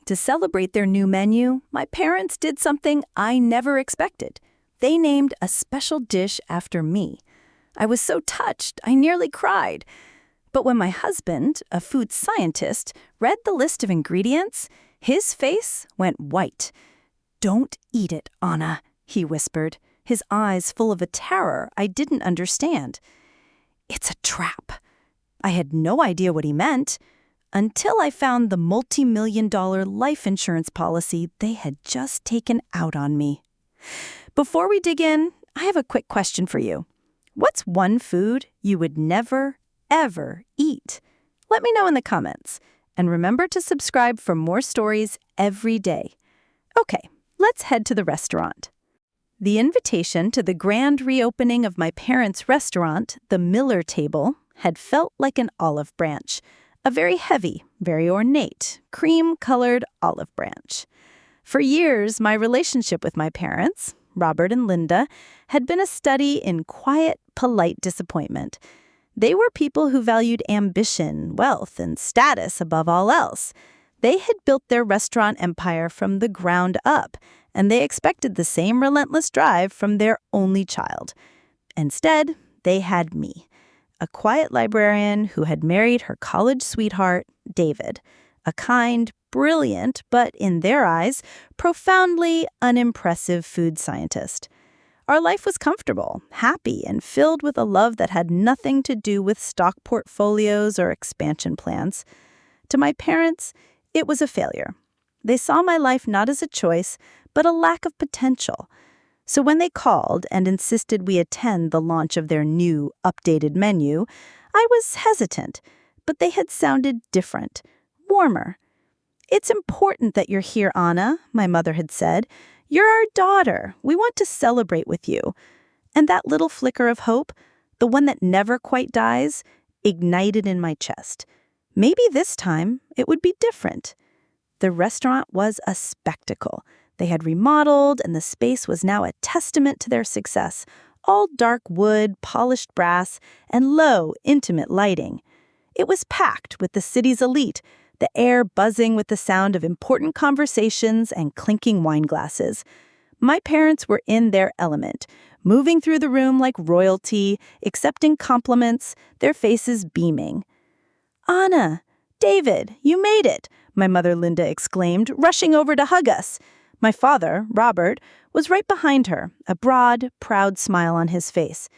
To celebrate their new menu, my parents did something I never expected. They named a special dish after me. I was so touched, I nearly cried. But when my husband, a food scientist, read the list of ingredients, his face went white. "Don't eat it, Anna," he whispered, his eyes full of a terror I didn't understand. "It's a trap." I had no idea what he meant until I found the multi-million-dollar life insurance policy they had just taken out on me. Before we dig in, I have a quick question for you. What's one food you would never, ever eat? Let me know in the comments. And remember to subscribe for more stories every day. Okay, let's head to the restaurant. The invitation to the grand reopening of my parents' restaurant, the Miller Table, had felt like an olive branch. A very heavy, very ornate, cream-colored olive branch. For years, my relationship with my parents, Robert and Linda, had been a study in quiet, polite disappointment. They were people who valued ambition, wealth, and status above all else. They had built their restaurant empire from the ground up, and they expected the same relentless drive from their only child. Instead, they had me, a quiet librarian who had married her college sweetheart, David, a kind, brilliant, but in their eyes, profoundly unimpressive food scientist. Our life was comfortable, happy, and filled with a love that had nothing to do with stock portfolios or expansion plans. To my parents, it was a failure. They saw my life not as a choice, but a lack of potential. So when they called and insisted we attend the launch of their new, updated menu, I was hesitant, but they had sounded different, warmer. "It's important that you're here, Anna," my mother had said. "You're our daughter. We want to celebrate with you." And that little flicker of hope, the one that never quite dies, ignited in my chest. Maybe this time it would be different. The restaurant was a spectacle. They had remodeled, and the space was now a testament to their success. All dark wood, polished brass, and low, intimate lighting. It was packed with the city's elite, the air buzzing with the sound of important conversations and clinking wine glasses. My parents were in their element, moving through the room like royalty, accepting compliments, their faces beaming. "Anna, David, you made it," my mother Linda exclaimed, rushing over to hug us. My father, Robert, was right behind her, a broad, proud smile on his face.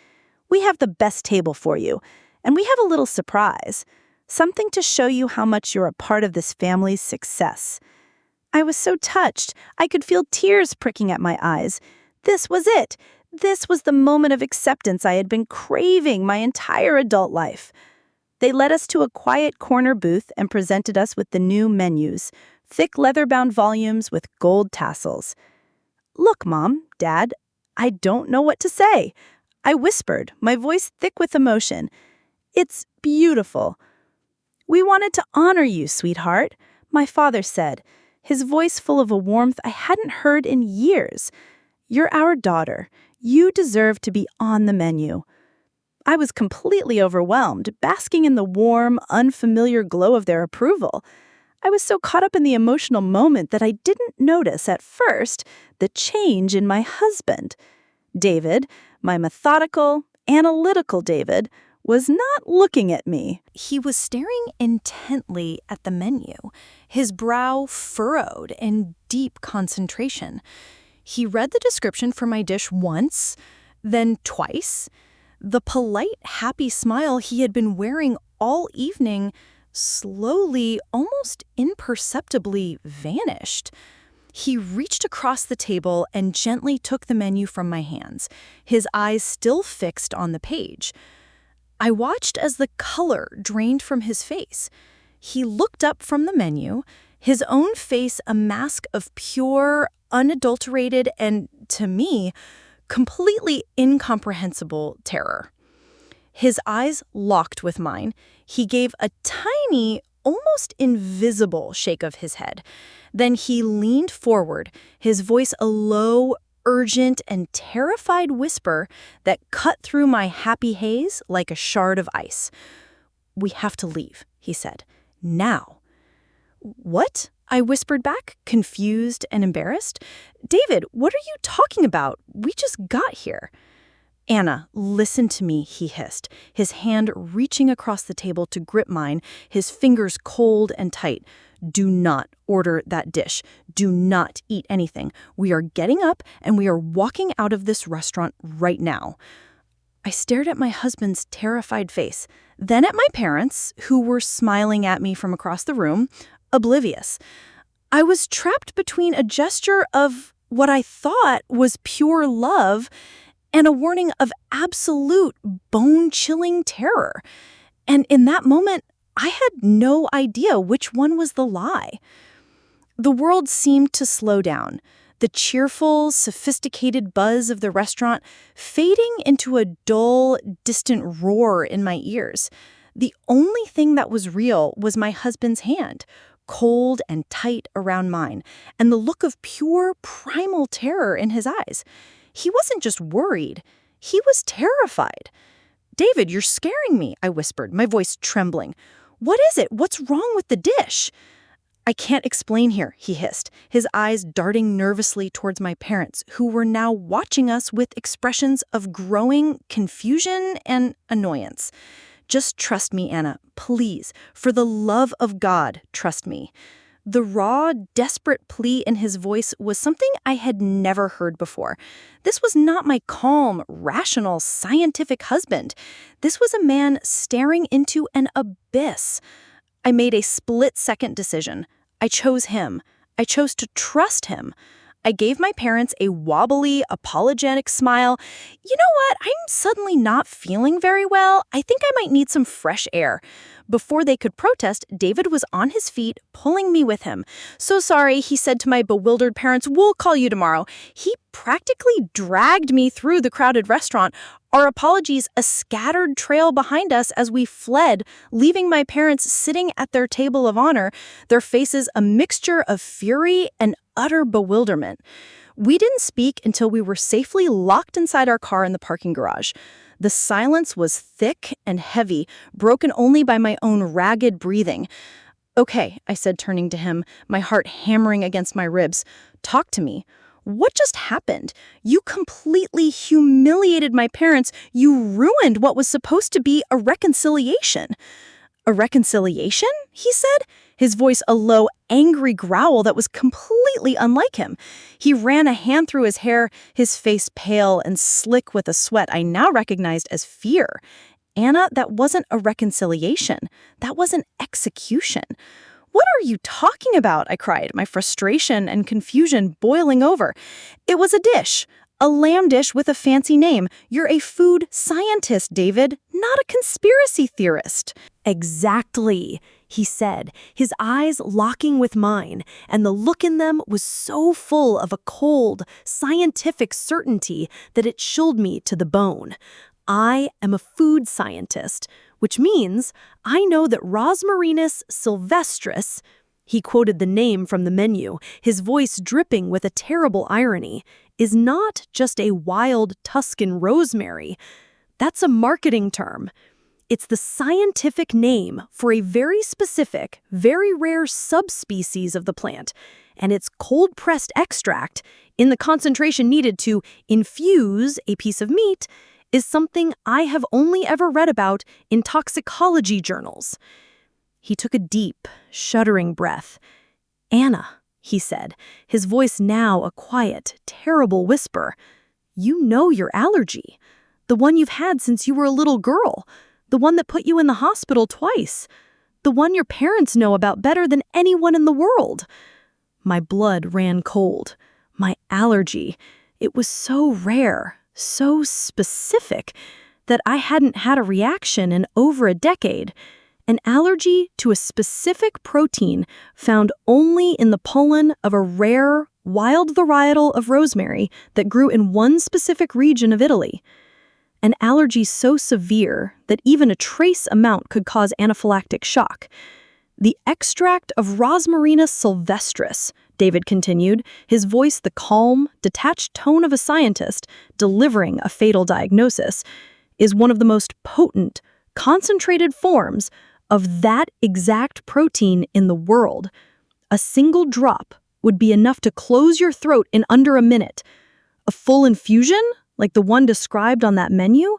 "We have the best table for you, and we have a little surprise. Something to show you how much you're a part of this family's success." I was so touched, I could feel tears pricking at my eyes. This was it. This was the moment of acceptance I had been craving my entire adult life. They led us to a quiet corner booth and presented us with the new menus, thick leather-bound volumes with gold tassels. "Look, Mom, Dad, I don't know what to say," I whispered, my voice thick with emotion. "It's beautiful." "We wanted to honor you, sweetheart," my father said, his voice full of a warmth I hadn't heard in years. "You're our daughter. You deserve to be on the menu." I was completely overwhelmed, basking in the warm, unfamiliar glow of their approval. I was so caught up in the emotional moment that I didn't notice at first the change in my husband. David, my methodical, analytical David, was not looking at me. He was staring intently at the menu, his brow furrowed in deep concentration. He read the description for my dish once, then twice. The polite, happy smile he had been wearing all evening slowly, almost imperceptibly vanished. He reached across the table and gently took the menu from my hands, his eyes still fixed on the page. I watched as the color drained from his face. He looked up from the menu, his own face a mask of pure, unadulterated, and, to me, completely incomprehensible terror. His eyes locked with mine. He gave a tiny, almost invisible shake of his head. Then he leaned forward, his voice a low, urgent, and terrified whisper that cut through my happy haze like a shard of ice. "We have to leave," he said. "Now." "What?" I whispered back, confused and embarrassed. David, what are you talking about? We just got here. Anna, listen to me, he hissed, his hand reaching across the table to grip mine, his fingers cold and tight. Do not order that dish. Do not eat anything. We are getting up and we are walking out of this restaurant right now. I stared at my husband's terrified face, then at my parents, who were smiling at me from across the room, oblivious. I was trapped between a gesture of what I thought was pure love and a warning of absolute bone-chilling terror. And in that moment, I had no idea which one was the lie. The world seemed to slow down, the cheerful, sophisticated buzz of the restaurant fading into a dull, distant roar in my ears. The only thing that was real was my husband's hand, cold and tight around mine, and the look of pure, primal terror in his eyes. He wasn't just worried, he was terrified. "David, you're scaring me," I whispered, my voice trembling. "What is it? What's wrong with the dish?" "I can't explain here," he hissed, his eyes darting nervously towards my parents, who were now watching us with expressions of growing confusion and annoyance. "Just trust me, Anna, please. For the love of God, trust me." The raw, desperate plea in his voice was something I had never heard before. This was not my calm, rational, scientific husband. This was a man staring into an abyss. I made a split-second decision. I chose him. I chose to trust him. I gave my parents a wobbly, apologetic smile. "You know what? I'm suddenly not feeling very well. I think I might need some fresh air." Before they could protest, David was on his feet, pulling me with him. "So sorry," he said to my bewildered parents. "We'll call you tomorrow." He practically dragged me through the crowded restaurant, our apologies a scattered trail behind us as we fled, leaving my parents sitting at their table of honor, their faces a mixture of fury and utter bewilderment. We didn't speak until we were safely locked inside our car in the parking garage. The silence was thick and heavy, broken only by my own ragged breathing. "Okay," I said, turning to him, my heart hammering against my ribs. "Talk to me. What just happened? You completely humiliated my parents. You ruined what was supposed to be a reconciliation." "A reconciliation?" he said, his voice a low, angry growl that was completely unlike him. He ran a hand through his hair, his face pale and slick with a sweat I now recognized as fear. "Anna, that wasn't a reconciliation. That was an execution." "What are you talking about?" I cried, my frustration and confusion boiling over. "It was a dish. A lamb dish with a fancy name. You're a food scientist, David, not a conspiracy theorist." "Exactly," he said, his eyes locking with mine, and the look in them was so full of a cold, scientific certainty that it chilled me to the bone. I am a food scientist, which means I know that Rosmarinus sylvestris, he quoted the name from the menu, his voice dripping with a terrible irony, is not just a wild Tuscan rosemary. That's a marketing term. It's the scientific name for a very specific, very rare subspecies of the plant, and its cold-pressed extract, in the concentration needed to infuse a piece of meat, is something I have only ever read about in toxicology journals. He took a deep, shuddering breath. "Anna," he said, his voice now a quiet, terrible whisper, "you know your allergy, the one you've had since you were a little girl, the one that put you in the hospital twice, the one your parents know about better than anyone in the world." My blood ran cold. My allergy, it was so rare, so specific, that I hadn't had a reaction in over a decade. An allergy to a specific protein found only in the pollen of a rare, wild varietal of rosemary that grew in one specific region of Italy. An allergy so severe that even a trace amount could cause anaphylactic shock. "The extract of Rosmarinus sylvestris," David continued, his voice the calm, detached tone of a scientist delivering a fatal diagnosis, "is one of the most potent, concentrated forms of that exact protein in the world. A single drop would be enough to close your throat in under a minute. A full infusion, like the one described on that menu,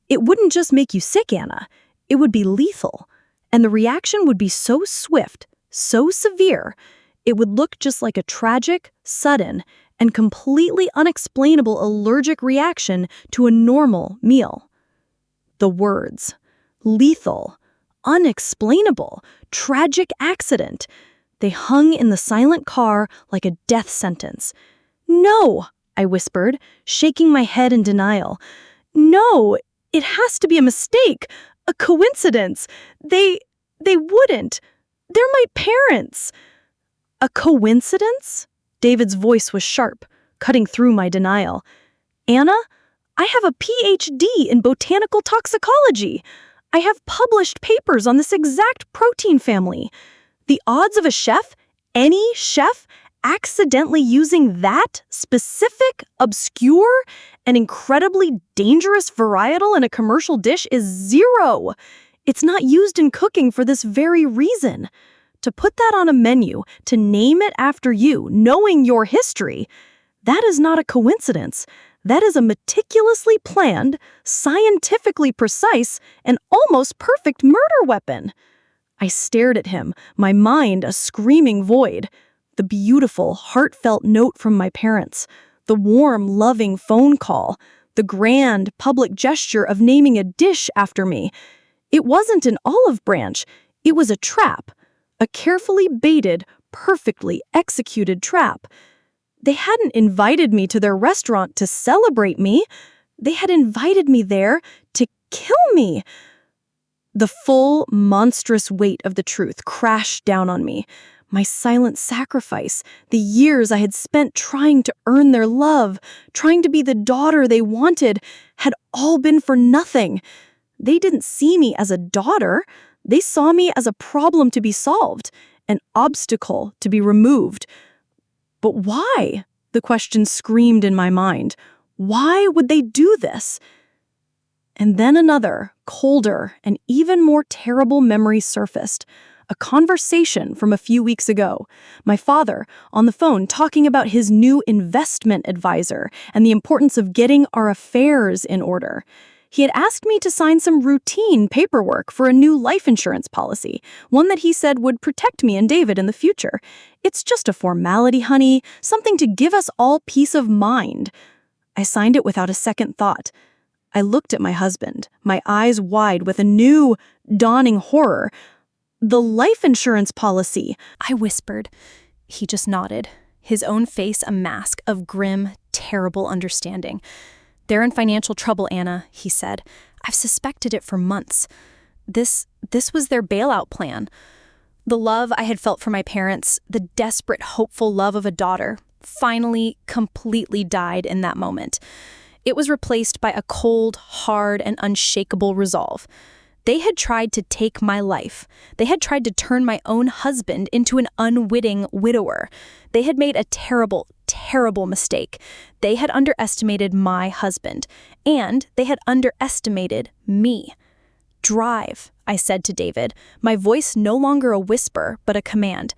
it wouldn't just make you sick, Anna. It would be lethal. And the reaction would be so swift, so severe, it would look just like a tragic, sudden, and completely unexplainable allergic reaction to a normal meal. The words, lethal, unexplainable, tragic accident, they hung in the silent car like a death sentence. "No," I whispered, shaking my head in denial. "No, it has to be a mistake, a coincidence. They wouldn't. They're my parents." "A coincidence?" David's voice was sharp, cutting through my denial. "Anna, I have a PhD in botanical toxicology. I have published papers on this exact protein family. The odds of a chef, any chef, accidentally using that specific, obscure, and incredibly dangerous varietal in a commercial dish is 0. It's not used in cooking for this very reason. To put that on a menu, to name it after you, knowing your history, that is not a coincidence. That is a meticulously planned, scientifically precise, and almost perfect murder weapon." I stared at him, my mind a screaming void. The beautiful, heartfelt note from my parents, the warm, loving phone call, the grand, public gesture of naming a dish after me. It wasn't an olive branch, it was a trap. A carefully baited, perfectly executed trap. They hadn't invited me to their restaurant to celebrate me. They had invited me there to kill me. The full, monstrous weight of the truth crashed down on me. My silent sacrifice, the years I had spent trying to earn their love, trying to be the daughter they wanted, had all been for nothing. They didn't see me as a daughter. They saw me as a problem to be solved, an obstacle to be removed. But why? The question screamed in my mind. Why would they do this? And then another, colder, and even more terrible memory surfaced. A conversation from a few weeks ago. My father, on the phone, talking about his new investment advisor and the importance of getting our affairs in order. He had asked me to sign some routine paperwork for a new life insurance policy, one that he said would protect me and David in the future. "It's just a formality, honey, something to give us all peace of mind." I signed it without a second thought. I looked at my husband, my eyes wide with a new, dawning horror. "The life insurance policy," I whispered. He just nodded, his own face a mask of grim, terrible understanding. "They're in financial trouble, Anna," he said. "I've suspected it for months. This was their bailout plan." The love I had felt for my parents, the desperate, hopeful love of a daughter, finally, completely died in that moment. It was replaced by a cold, hard, and unshakable resolve. They had tried to take my life. They had tried to turn my own husband into an unwitting widower. They had made a terrible, terrible mistake. They had underestimated my husband, and they had underestimated me. "Drive," I said to David, my voice no longer a whisper, but a command.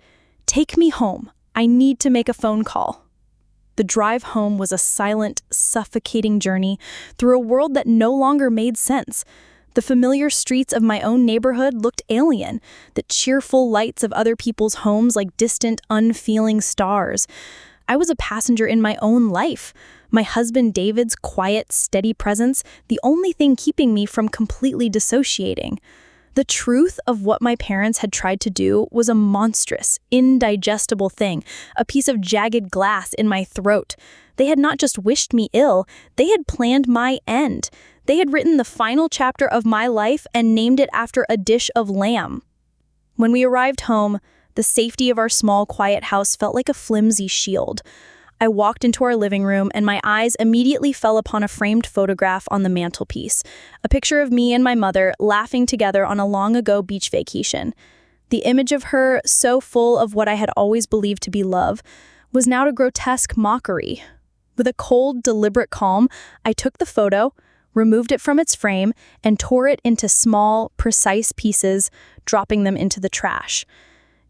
"Take me home. I need to make a phone call." The drive home was a silent, suffocating journey through a world that no longer made sense. The familiar streets of my own neighborhood looked alien, the cheerful lights of other people's homes like distant, unfeeling stars. I was a passenger in my own life. My husband David's quiet, steady presence, the only thing keeping me from completely dissociating. The truth of what my parents had tried to do was a monstrous, indigestible thing, a piece of jagged glass in my throat. They had not just wished me ill, they had planned my end. They had written the final chapter of my life and named it after a dish of lamb. When we arrived home, the safety of our small, quiet house felt like a flimsy shield. I walked into our living room and my eyes immediately fell upon a framed photograph on the mantelpiece, a picture of me and my mother laughing together on a long-ago beach vacation. The image of her, so full of what I had always believed to be love, was now a grotesque mockery. With a cold, deliberate calm, I took the photo, removed it from its frame, and tore it into small, precise pieces, dropping them into the trash.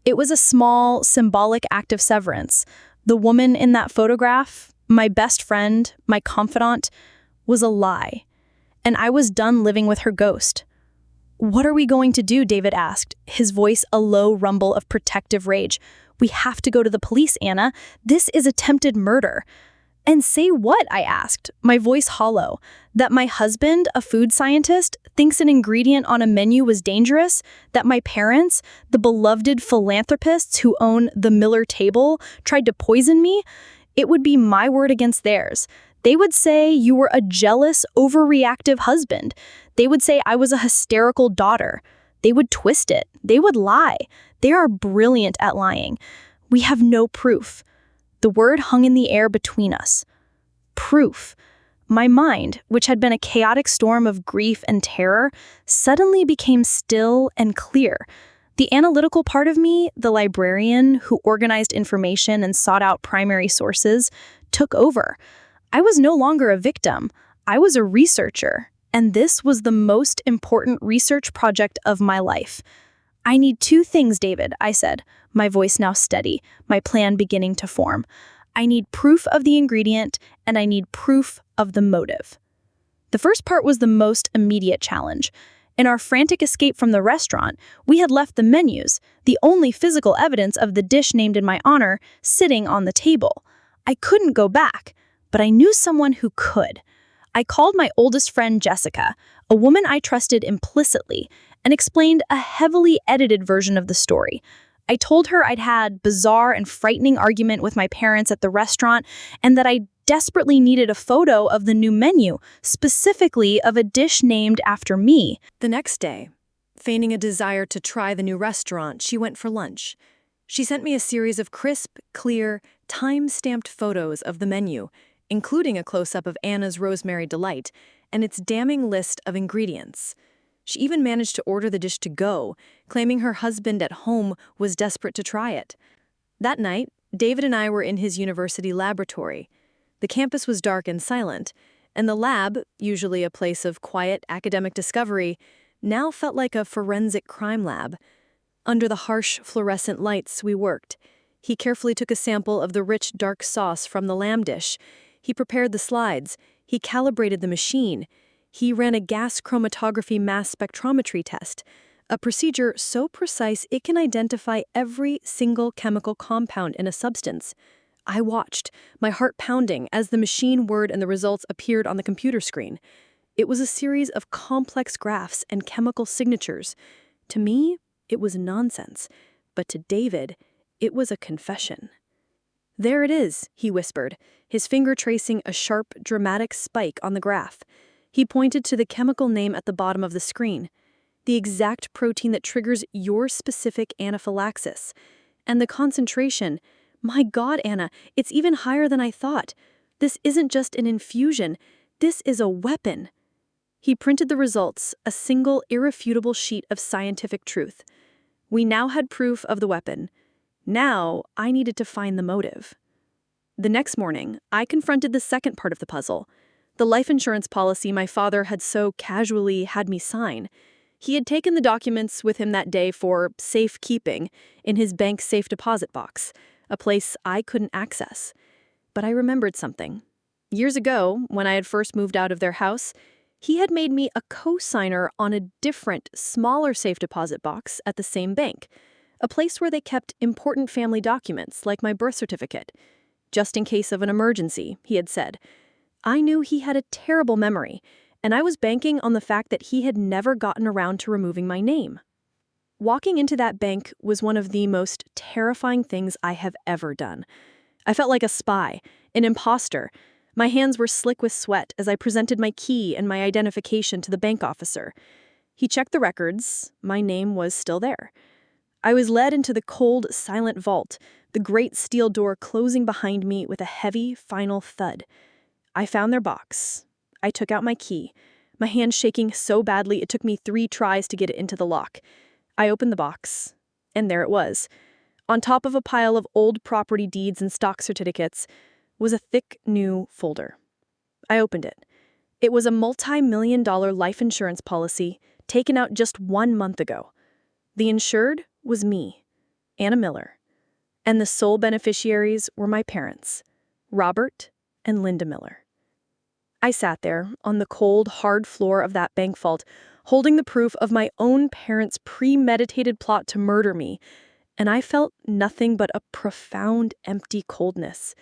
It was a small, symbolic act of severance. The woman in that photograph, my best friend, my confidant, was a lie. And I was done living with her ghost. "What are we going to do?" David asked, his voice a low rumble of protective rage. "We have to go to the police, Anna. This is attempted murder." "And say what?" I asked, my voice hollow. "That my husband, a food scientist, thinks an ingredient on a menu was dangerous? That my parents, the beloved philanthropists who own the Miller table, tried to poison me? It would be my word against theirs. They would say you were a jealous, overreactive husband. They would say I was a hysterical daughter. They would twist it. They would lie. They are brilliant at lying. We have no proof." The word hung in the air between us. Proof. My mind, which had been a chaotic storm of grief and terror, suddenly became still and clear. The analytical part of me, the librarian who organized information and sought out primary sources, took over. I was no longer a victim. I was a researcher, and this was the most important research project of my life. "I need two things, David," I said, my voice now steady, my plan beginning to form. "I need proof of the ingredient, and I need proof of the motive." The first part was the most immediate challenge. In our frantic escape from the restaurant, we had left the menus, the only physical evidence of the dish named in my honor, sitting on the table. I couldn't go back, but I knew someone who could. I called my oldest friend, Jessica, a woman I trusted implicitly, and explained a heavily edited version of the story. I told her I'd had bizarre and frightening argument with my parents at the restaurant and that I desperately needed a photo of the new menu, specifically of a dish named after me. The next day, feigning a desire to try the new restaurant, she went for lunch. She sent me a series of crisp, clear, time-stamped photos of the menu, including a close-up of Anna's Rosemary Delight and its damning list of ingredients. She even managed to order the dish to go, claiming her husband at home was desperate to try it. That night, David and I were in his university laboratory. The campus was dark and silent, and the lab, usually a place of quiet academic discovery, now felt like a forensic crime lab. Under the harsh fluorescent lights we worked. He carefully took a sample of the rich dark sauce from the lamb dish. He prepared the slides. He calibrated the machine. He ran a gas chromatography mass spectrometry test, a procedure so precise it can identify every single chemical compound in a substance. I watched, my heart pounding, as the machine whirred and the results appeared on the computer screen. It was a series of complex graphs and chemical signatures. To me, it was nonsense, but to David, it was a confession. "There it is," he whispered, his finger tracing a sharp, dramatic spike on the graph. He pointed to the chemical name at the bottom of the screen, the exact protein that triggers your specific anaphylaxis. And the concentration, my God, Anna, it's even higher than I thought. This isn't just an infusion, this is a weapon. He printed the results, a single irrefutable sheet of scientific truth. We now had proof of the weapon. Now I needed to find the motive. The next morning, I confronted the second part of the puzzle. The life insurance policy my father had so casually had me sign. He had taken the documents with him that day for safekeeping in his bank's safe deposit box, a place I couldn't access. But I remembered something. Years ago, when I had first moved out of their house, he had made me a co-signer on a different, smaller safe deposit box at the same bank, a place where they kept important family documents like my birth certificate. Just in case of an emergency, he had said. I knew he had a terrible memory, and I was banking on the fact that he had never gotten around to removing my name. Walking into that bank was one of the most terrifying things I have ever done. I felt like a spy, an imposter. My hands were slick with sweat as I presented my key and my identification to the bank officer. He checked the records. My name was still there. I was led into the cold, silent vault, the great steel door closing behind me with a heavy, final thud. I found their box. I took out my key, my hand shaking so badly it took me 3 tries to get it into the lock. I opened the box, and there it was. On top of a pile of old property deeds and stock certificates was a thick, new folder. I opened it. It was a multi-million-dollar life insurance policy taken out just 1 month ago. The insured was me, Anna Miller, and the sole beneficiaries were my parents, Robert and Linda Miller. I sat there on the cold, hard floor of that bank vault, holding the proof of my own parents' premeditated plot to murder me, and I felt nothing but a profound, empty coldness.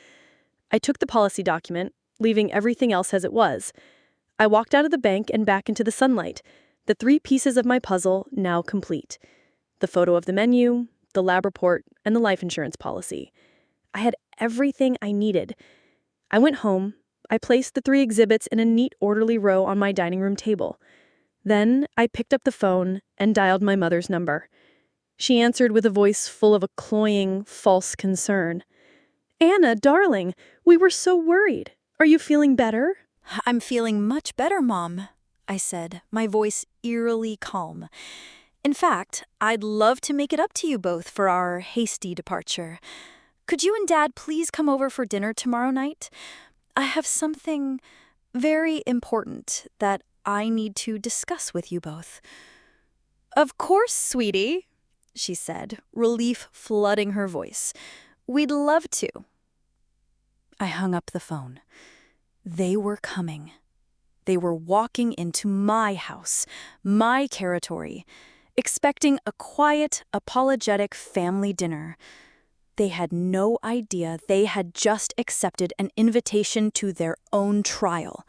I took the policy document, leaving everything else as it was. I walked out of the bank and back into the sunlight, the 3 pieces of my puzzle now complete. The photo of the menu, the lab report, and the life insurance policy. I had everything I needed. I went home. I placed the 3 exhibits in a neat, orderly row on my dining room table. Then I picked up the phone and dialed my mother's number. She answered with a voice full of a cloying, false concern. "Anna, darling, we were so worried. Are you feeling better?" "I'm feeling much better, Mom," I said, my voice eerily calm. "In fact, I'd love to make it up to you both for our hasty departure. Could you and Dad please come over for dinner tomorrow night? I have something very important that I need to discuss with you both." "Of course, sweetie," she said, relief flooding her voice. "We'd love to." I hung up the phone. They were coming. They were walking into my house, my territory, expecting a quiet, apologetic family dinner. They had no idea they had just accepted an invitation to their own trial.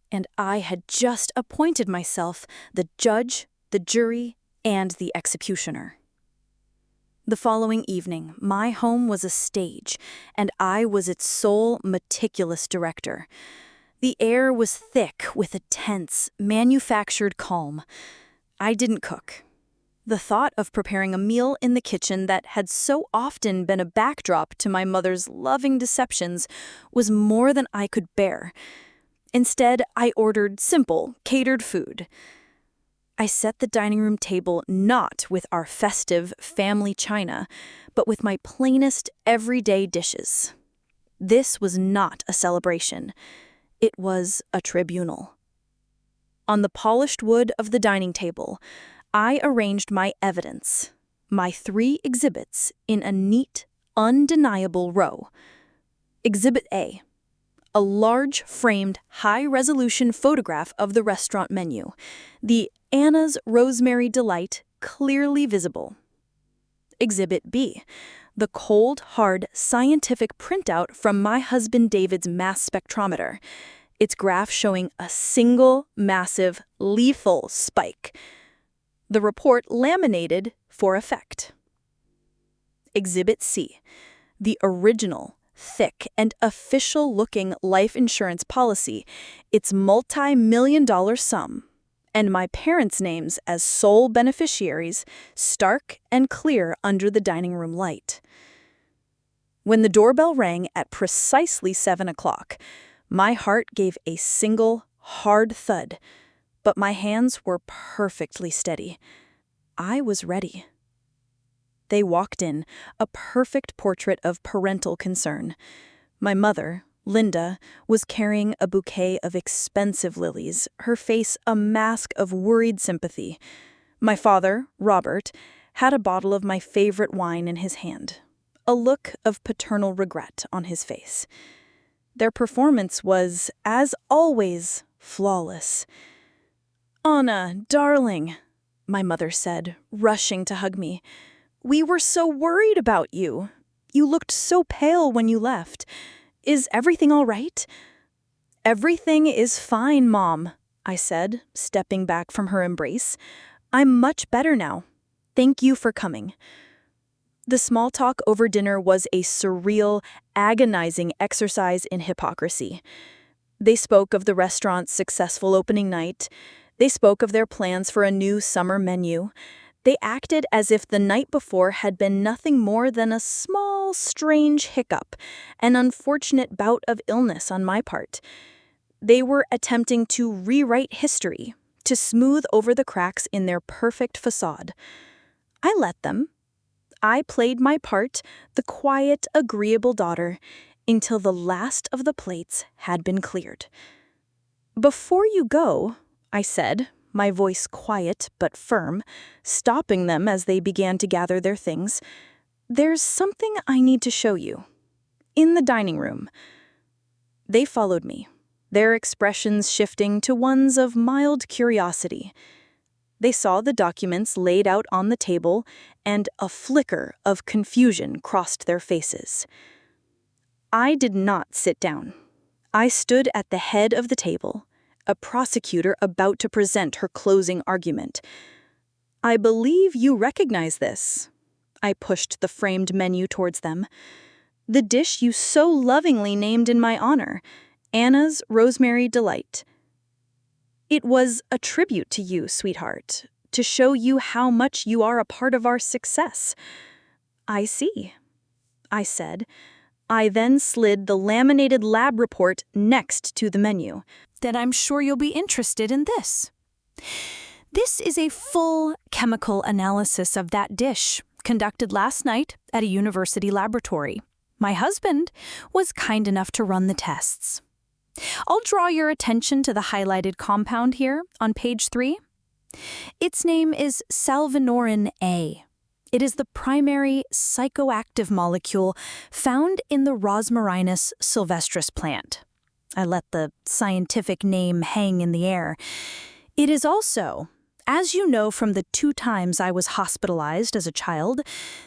And I had just appointed myself the judge, the jury, and the executioner. The following evening, my home was a stage, and I was its sole, meticulous director. The air was thick with a tense, manufactured calm. I didn't cook. The thought of preparing a meal in the kitchen that had so often been a backdrop to my mother's loving deceptions was more than I could bear. Instead, I ordered simple, catered food. I set the dining room table not with our festive family china, but with my plainest everyday dishes. This was not a celebration. It was a tribunal. On the polished wood of the dining table, I arranged my evidence, my 3 exhibits, in a neat, undeniable row. Exhibit A. A large, framed, high-resolution photograph of the restaurant menu, the Anna's Rosemary Delight clearly visible. Exhibit B. The cold, hard, scientific printout from my husband David's mass spectrometer, its graph showing a single, massive, lethal spike. The report laminated for effect. Exhibit C. The original, thick, and official-looking life insurance policy, its multi-million-dollar sum, and my parents' names as sole beneficiaries, stark and clear under the dining room light. When the doorbell rang at precisely 7 o'clock, my heart gave a single, hard thud, but my hands were perfectly steady. I was ready. They walked in, a perfect portrait of parental concern. My mother, Linda, was carrying a bouquet of expensive lilies, her face a mask of worried sympathy. My father, Robert, had a bottle of my favorite wine in his hand, a look of paternal regret on his face. Their performance was, as always, flawless. "Anna, darling," my mother said, rushing to hug me. "We were so worried about you. You looked so pale when you left. Is everything all right?" "Everything is fine, Mom," I said, stepping back from her embrace. "I'm much better now. Thank you for coming." The small talk over dinner was a surreal, agonizing exercise in hypocrisy. They spoke of the restaurant's successful opening night. They spoke of their plans for a new summer menu. They acted as if the night before had been nothing more than a small, strange hiccup, an unfortunate bout of illness on my part. They were attempting to rewrite history, to smooth over the cracks in their perfect facade. I let them. I played my part, the quiet, agreeable daughter, until the last of the plates had been cleared. "Before you go," I said, my voice quiet but firm, stopping them as they began to gather their things, "There's something I need to show you." In the dining room. They followed me, their expressions shifting to ones of mild curiosity. They saw the documents laid out on the table, and a flicker of confusion crossed their faces. I did not sit down. I stood at the head of the table, a prosecutor about to present her closing argument. "I believe you recognize this." I pushed the framed menu towards them. "The dish you so lovingly named in my honor, Anna's Rosemary Delight. It was a tribute to you, sweetheart, to show you how much you are a part of our success." "I see," I said. I then slid the laminated lab report next to the menu. "Then I'm sure you'll be interested in this. This is a full chemical analysis of that dish, conducted last night at a university laboratory. My husband was kind enough to run the tests. I'll draw your attention to the highlighted compound here on page 3. Its name is salvinorin A. It is the primary psychoactive molecule found in the Rosmarinus sylvestris plant. I let the scientific name hang in the air. It is also, as you know from the 2 times I was hospitalized as a child,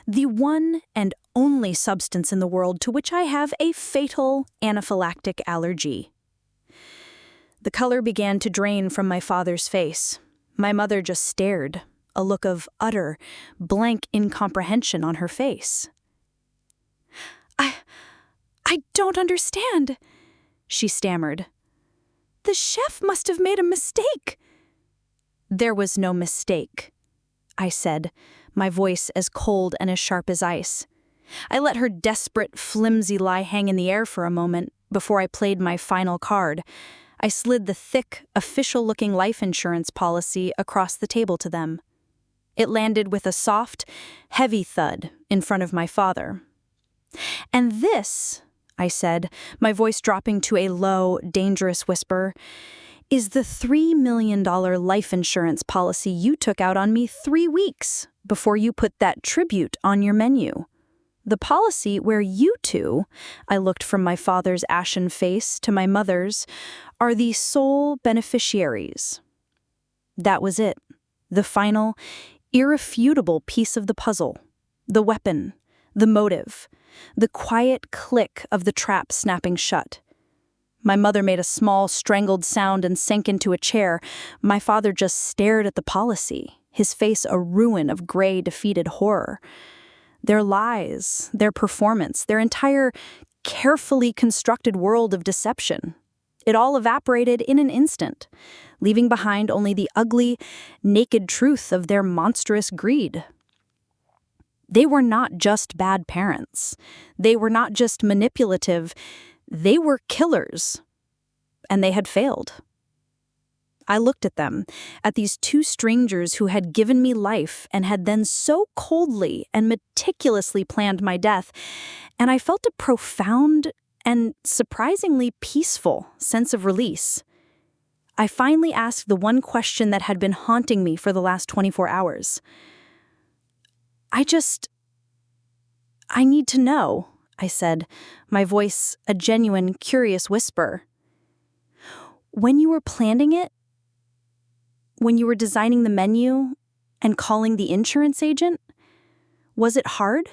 the one and only substance in the world to which I have a fatal anaphylactic allergy." The color began to drain from my father's face. My mother just stared, a look of utter, blank incomprehension on her face. I don't understand," she stammered. "The chef must have made a mistake." "There was no mistake," I said, my voice as cold and as sharp as ice. I let her desperate, flimsy lie hang in the air for a moment before I played my final card. I slid the thick, official-looking life insurance policy across the table to them. It landed with a soft, heavy thud in front of my father. "And this," I said, my voice dropping to a low, dangerous whisper, "is the $3 million life insurance policy you took out on me 3 weeks before you put that tribute on your menu. The policy where you two," I looked from my father's ashen face to my mother's, "are the sole beneficiaries." That was it, the final, irrefutable piece of the puzzle, the weapon, the motive, the quiet click of the trap snapping shut. My mother made a small, strangled sound and sank into a chair. My father just stared at the policy, his face a ruin of gray, defeated horror. Their lies, their performance, their entire carefully constructed world of deception. It all evaporated in an instant, leaving behind only the ugly, naked truth of their monstrous greed. They were not just bad parents. They were not just manipulative. They were killers. And they had failed. I looked at them, at these 2 strangers who had given me life and had then so coldly and meticulously planned my death, and I felt a profound and surprisingly peaceful sense of release. I finally asked the one question that had been haunting me for the last 24 hours. I need to know," I said, my voice a genuine, curious whisper. "When you were planning it, when you were designing the menu and calling the insurance agent, was it hard?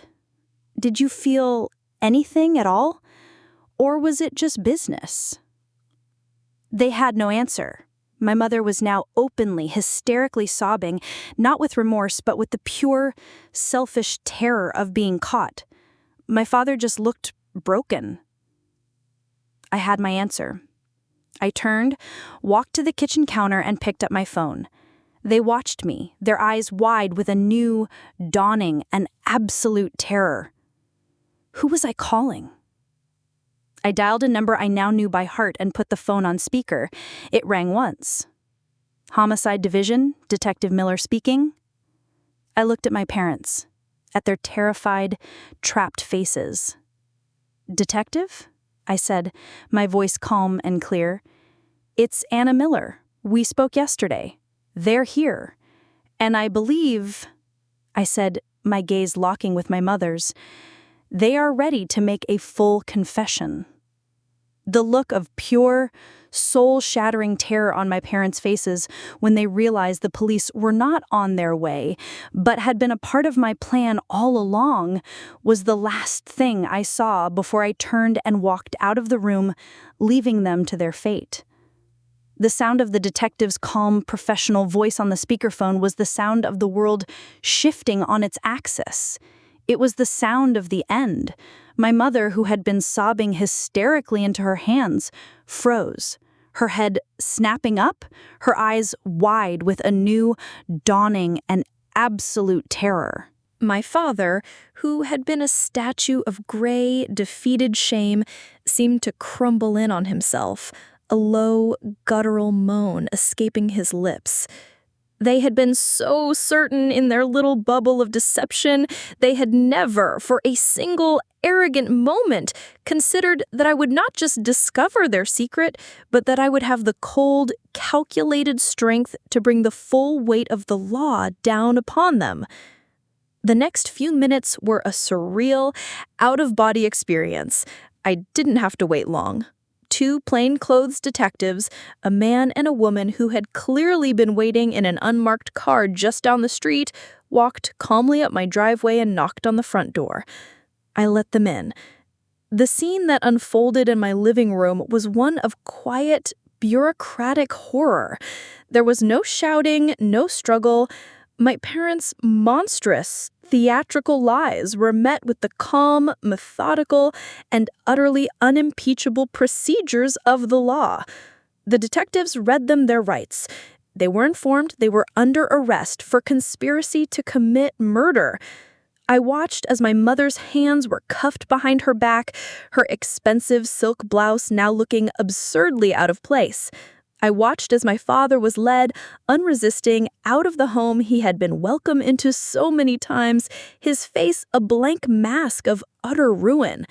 Did you feel anything at all? Or was it just business?" They had no answer. My mother was now openly, hysterically sobbing, not with remorse, but with the pure, selfish terror of being caught. My father just looked broken. I had my answer. I turned, walked to the kitchen counter, and picked up my phone. They watched me, their eyes wide with a new, dawning, and absolute terror. Who was I calling? I dialed a number I now knew by heart and put the phone on speaker. It rang once. "Homicide Division, Detective Miller speaking." I looked at my parents, at their terrified, trapped faces. "Detective?" I said, my voice calm and clear. "It's Anna Miller. We spoke yesterday. They're here. And I believe," I said, my gaze locking with my mother's. They are ready to make a full confession. The look of pure, soul-shattering terror on my parents' faces when they realized the police were not on their way, but had been a part of my plan all along, was the last thing I saw before I turned and walked out of the room, leaving them to their fate. The sound of the detective's calm, professional voice on the speakerphone was the sound of the world shifting on its axis. It was the sound of the end. My mother, who had been sobbing hysterically into her hands, froze, her head snapping up, her eyes wide with a new, dawning, and absolute terror. My father, who had been a statue of gray, defeated shame, seemed to crumble in on himself, a low, guttural moan escaping his lips. They had been so certain in their little bubble of deception, they had never, for a single arrogant moment, considered that I would not just discover their secret, but that I would have the cold, calculated strength to bring the full weight of the law down upon them. The next few minutes were a surreal, out-of-body experience. I didn't have to wait long. Two plainclothes detectives, a man and a woman who had clearly been waiting in an unmarked car just down the street, walked calmly up my driveway and knocked on the front door. I let them in. The scene that unfolded in my living room was one of quiet, bureaucratic horror. There was no shouting, no struggle. My parents' monstrous, theatrical lies were met with the calm, methodical, and utterly unimpeachable procedures of the law. The detectives read them their rights. They were informed they were under arrest for conspiracy to commit murder. I watched as my mother's hands were cuffed behind her back, her expensive silk blouse now looking absurdly out of place. I watched as my father was led, unresisting, out of the home he had been welcome into so many times, his face a blank mask of utter ruin.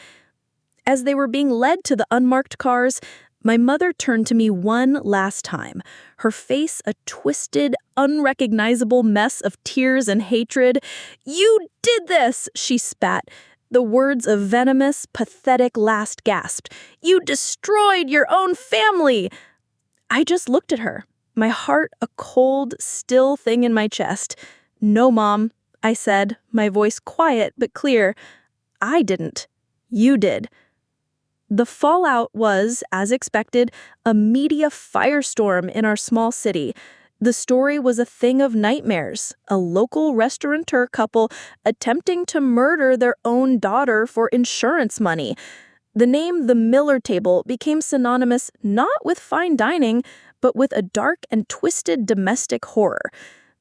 As they were being led to the unmarked cars, my mother turned to me one last time, her face a twisted, unrecognizable mess of tears and hatred. "You did this!" she spat, the words a venomous, pathetic last gasp. "You destroyed your own family!" I just looked at her, my heart a cold, still thing in my chest. "No, Mom," I said, my voice quiet but clear. "I didn't. You did." The fallout was, as expected, a media firestorm in our small city. The story was a thing of nightmares, a local restaurateur couple attempting to murder their own daughter for insurance money. The name The Miller Table became synonymous not with fine dining, but with a dark and twisted domestic horror.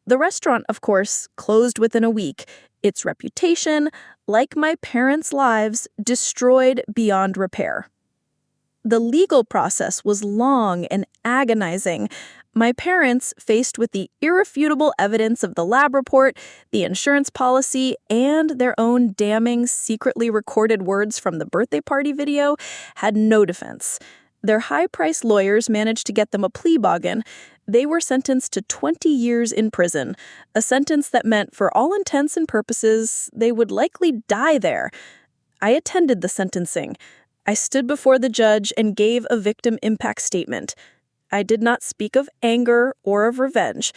The restaurant, of course, closed within a week, its reputation, like my parents' lives, destroyed beyond repair. The legal process was long and agonizing. My parents, faced with the irrefutable evidence of the lab report, the insurance policy, and their own damning, secretly recorded words from the birthday party video, had no defense. Their high-priced lawyers managed to get them a plea bargain. They were sentenced to 20 years in prison, a sentence that meant, for all intents and purposes, they would likely die there. I attended the sentencing. I stood before the judge and gave a victim impact statement. I did not speak of anger or of revenge.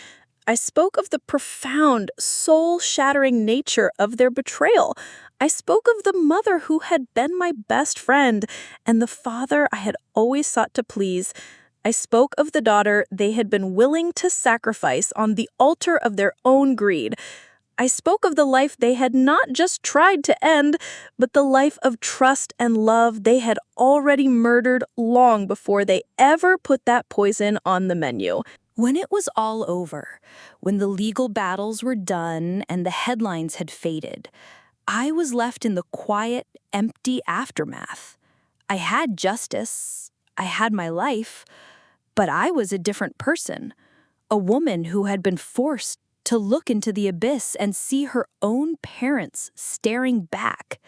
I spoke of the profound, soul-shattering nature of their betrayal. I spoke of the mother who had been my best friend and the father I had always sought to please. I spoke of the daughter they had been willing to sacrifice on the altar of their own greed. I spoke of the life they had not just tried to end, but the life of trust and love they had already murdered long before they ever put that poison on the menu. When it was all over, when the legal battles were done and the headlines had faded, I was left in the quiet, empty aftermath. I had justice, I had my life, but I was a different person, a woman who had been forced to look into the abyss and see her own parents staring back.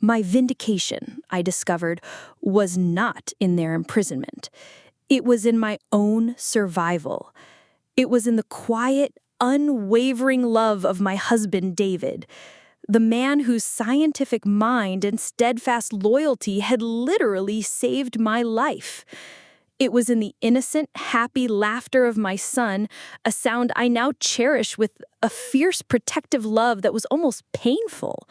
My vindication, I discovered, was not in their imprisonment. It was in my own survival. It was in the quiet, unwavering love of my husband, David, the man whose scientific mind and steadfast loyalty had literally saved my life. It was in the innocent, happy laughter of my son, a sound I now cherish with a fierce protective love that was almost painful.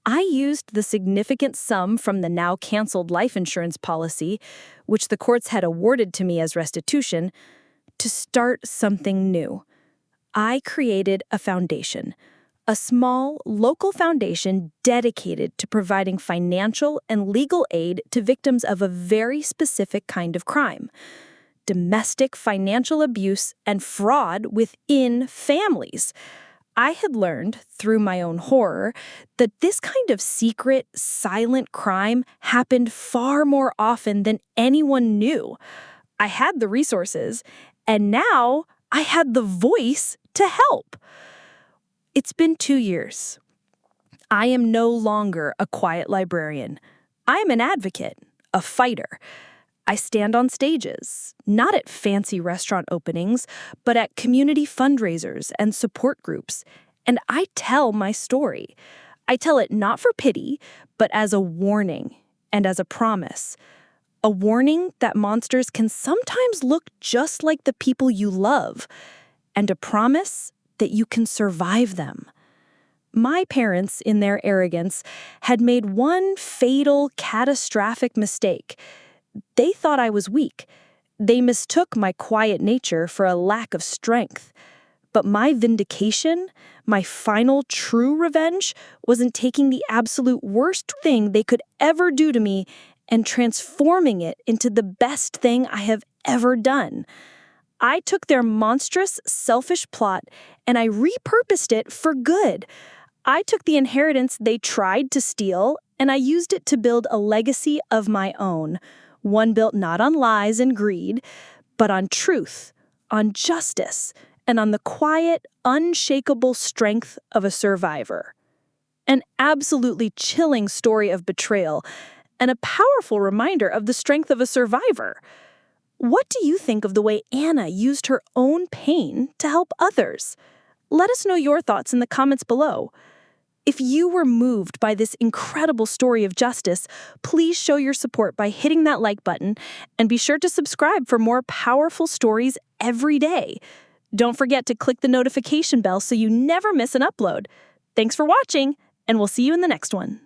I used the significant sum from the now canceled life insurance policy, which the courts had awarded to me as restitution, to start something new. I created a foundation, a small, local foundation dedicated to providing financial and legal aid to victims of a very specific kind of crime: domestic financial abuse and fraud within families. I had learned, through my own horror, that this kind of secret, silent crime happened far more often than anyone knew. I had the resources, and now I had the voice to help. It's been 2 years. I am no longer a quiet librarian. I am an advocate, a fighter. I stand on stages, not at fancy restaurant openings, but at community fundraisers and support groups, and I tell my story. I tell it not for pity, but as a warning and as a promise. A warning that monsters can sometimes look just like the people you love, and a promise that you can survive them. My parents, in their arrogance, had made one fatal, catastrophic mistake. They thought I was weak. They mistook my quiet nature for a lack of strength. But my vindication, my final true revenge, wasn't taking the absolute worst thing they could ever do to me and transforming it into the best thing I have ever done. I took their monstrous, selfish plot and I repurposed it for good. I took the inheritance they tried to steal and I used it to build a legacy of my own, one built not on lies and greed, but on truth, on justice, and on the quiet, unshakable strength of a survivor. An absolutely chilling story of betrayal and a powerful reminder of the strength of a survivor. What do you think of the way Anna used her own pain to help others? Let us know your thoughts in the comments below. If you were moved by this incredible story of justice, please show your support by hitting that like button and be sure to subscribe for more powerful stories every day. Don't forget to click the notification bell so you never miss an upload. Thanks for watching, and we'll see you in the next one.